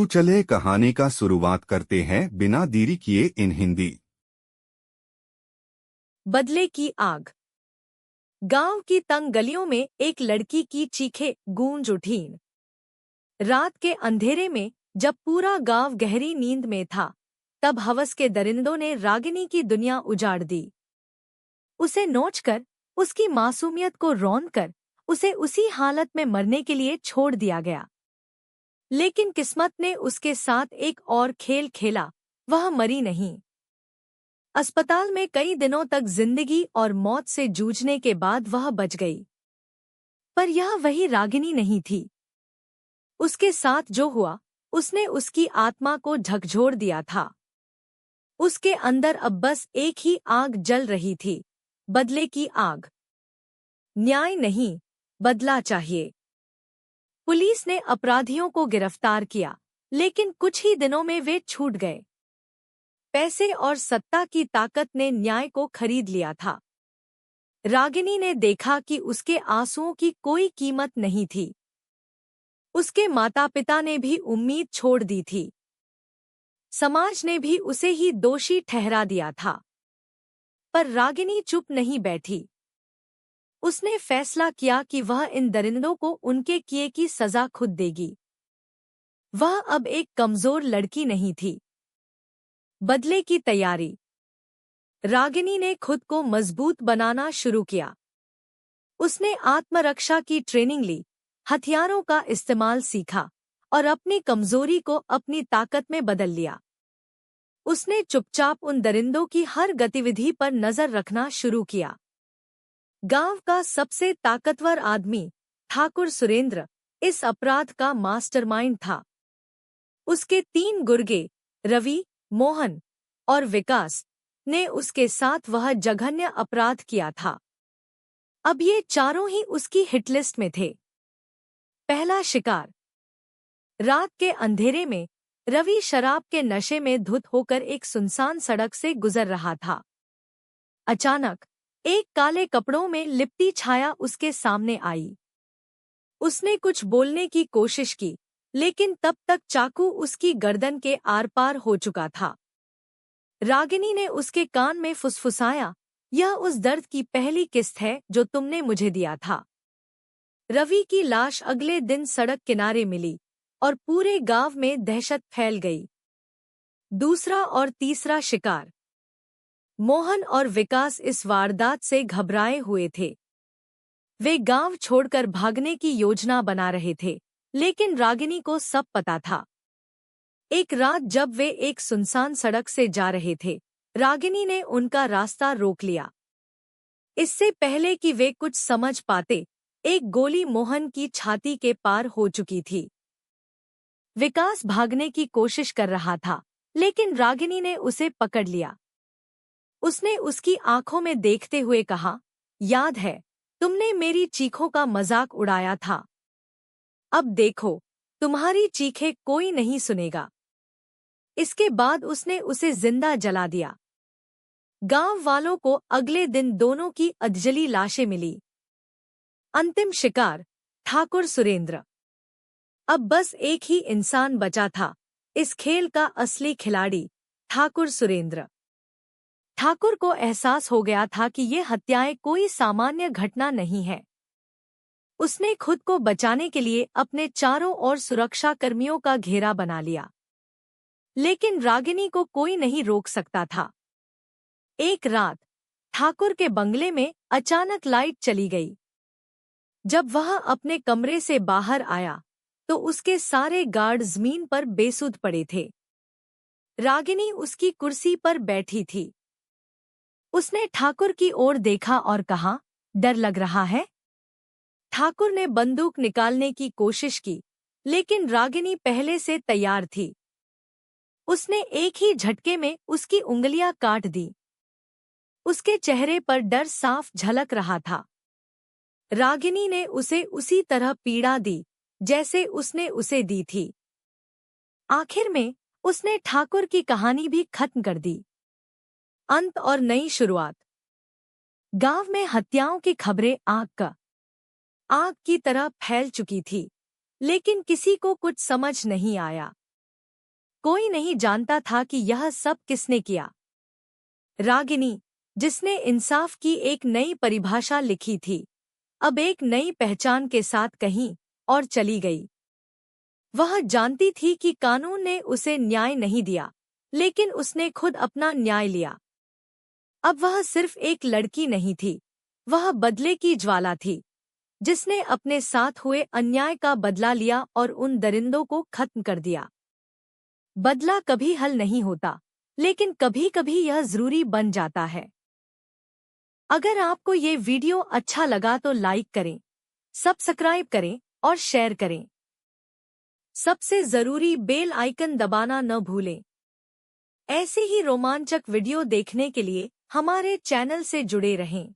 तो चले कहानी का शुरुआत करते हैं बिना देरी किए इन हिंदी। बदले की आग। गांव की तंग गलियों में एक लड़की की चीखें गूंज उठीं। रात के अंधेरे में जब पूरा गांव गहरी नींद में था, तब हवस के दरिंदों ने रागिनी की दुनिया उजाड़ दी। उसे नोचकर, उसकी मासूमियत को रौंदकर उसे उसी हालत में मरने के लिए छोड़ दिया गया। लेकिन किस्मत ने उसके साथ एक और खेल खेला। वह मरी नहीं। अस्पताल में कई दिनों तक जिंदगी और मौत से जूझने के बाद वह बच गई। पर यह वही रागिनी नहीं थी। उसके साथ जो हुआ, उसने उसकी आत्मा को झकझोर दिया था। उसके अंदर अब बस एक ही आग जल रही थी, बदले की आग। न्याय नहीं, बदला चाहिए। पुलिस ने अपराधियों को गिरफ्तार किया, लेकिन कुछ ही दिनों में वे छूट गए। पैसे और सत्ता की ताकत ने न्याय को खरीद लिया था। रागिनी ने देखा कि उसके आंसुओं की कोई कीमत नहीं थी। उसके माता-पिता ने भी उम्मीद छोड़ दी थी। समाज ने भी उसे ही दोषी ठहरा दिया था। पर रागिनी चुप नहीं बैठी। उसने फैसला किया कि वह इन दरिंदों को उनके किए की सजा खुद देगी। वह अब एक कमजोर लड़की नहीं थी। बदले की तैयारी। रागिनी ने खुद को मजबूत बनाना शुरू किया। उसने आत्मरक्षा की ट्रेनिंग ली, हथियारों का इस्तेमाल सीखा और अपनी कमजोरी को अपनी ताकत में बदल लिया। उसने चुपचाप उन दरिंदों की हर गतिविधि पर नजर रखना शुरू किया। गांव का सबसे ताकतवर आदमी, ठाकुर सुरेंद्र, इस अपराध का मास्टरमाइंड था। उसके 3 गुर्गे, रवि, मोहन और विकास, ने उसके साथ वह जघन्य अपराध किया था। अब ये चारों ही उसकी हिटलिस्ट में थे। पहला शिकार। रात के अंधेरे में रवि शराब के नशे में धुत होकर एक सुनसान सड़क से गुजर रहा था। अचानक एक काले कपड़ों में लिपटी छाया उसके सामने आई। उसने कुछ बोलने की कोशिश की, लेकिन तब तक चाकू उसकी गर्दन के आर पार हो चुका था। रागिनी ने उसके कान में फुसफुसाया, यह उस दर्द की पहली किस्त है जो तुमने मुझे दिया था। रवि की लाश अगले दिन सड़क किनारे मिली और पूरे गांव में दहशत फैल गई। दूसरा और तीसरा शिकार। मोहन और विकास इस वारदात से घबराए हुए थे। वे गांव छोड़कर भागने की योजना बना रहे थे, लेकिन रागिनी को सब पता था। एक रात जब वे एक सुनसान सड़क से जा रहे थे, रागिनी ने उनका रास्ता रोक लिया। इससे पहले कि वे कुछ समझ पाते, एक गोली मोहन की छाती के पार हो चुकी थी। विकास भागने की कोशिश कर रहा था, लेकिन रागिनी ने उसे पकड़ लिया। उसने उसकी आंखों में देखते हुए कहा, याद है, तुमने मेरी चीखों का मजाक उड़ाया था। अब देखो, तुम्हारी चीखें कोई नहीं सुनेगा। इसके बाद उसने उसे जिंदा जला दिया। गांव वालों को अगले दिन दोनों की अधजली लाशें मिली। अंतिम शिकार, ठाकुर सुरेंद्र। अब बस एक ही इंसान बचा था, इस खेल का असली खिलाड़ी, ठाकुर सुरेंद्र। ठाकुर को एहसास हो गया था कि ये हत्याएं कोई सामान्य घटना नहीं है। उसने खुद को बचाने के लिए अपने चारों ओर सुरक्षा कर्मियों का घेरा बना लिया। लेकिन रागिनी को कोई नहीं रोक सकता था। एक रात ठाकुर के बंगले में अचानक लाइट चली गई। जब वह अपने कमरे से बाहर आया, तो उसके सारे गार्ड जमीन पर बेसुध पड़े थे। रागिनी उसकी कुर्सी पर बैठी थी। उसने ठाकुर की ओर देखा और कहा, डर लग रहा है? ठाकुर ने बंदूक निकालने की कोशिश की, लेकिन रागिनी पहले से तैयार थी। उसने एक ही झटके में उसकी उंगलियां काट दी। उसके चेहरे पर डर साफ झलक रहा था। रागिनी ने उसे उसी तरह पीड़ा दी, जैसे उसने उसे दी थी। आखिर में उसने ठाकुर की कहानी भी खत्म कर दी। अंत और नई शुरुआत। गांव में हत्याओं की खबरें आग की तरह फैल चुकी थी, लेकिन किसी को कुछ समझ नहीं आया। कोई नहीं जानता था कि यह सब किसने किया। रागिनी, जिसने इंसाफ की एक नई परिभाषा लिखी थी, अब एक नई पहचान के साथ कहीं और चली गई। वह जानती थी कि कानून ने उसे न्याय नहीं दिया, लेकिन उसने खुद अपना न्याय लिया। अब वह सिर्फ एक लड़की नहीं थी, वह बदले की ज्वाला थी, जिसने अपने साथ हुए अन्याय का बदला लिया और उन दरिंदों को खत्म कर दिया। बदला कभी हल नहीं होता, लेकिन कभी-कभी यह जरूरी बन जाता है। अगर आपको ये वीडियो अच्छा लगा तो लाइक करें, सब्सक्राइब करें और शेयर करें। सबसे जरूरी बेल आइकन दबाना न भूलें। ऐसे ही रोमांचक वीडियो देखने के लिए हमारे चैनल से जुड़े रहें।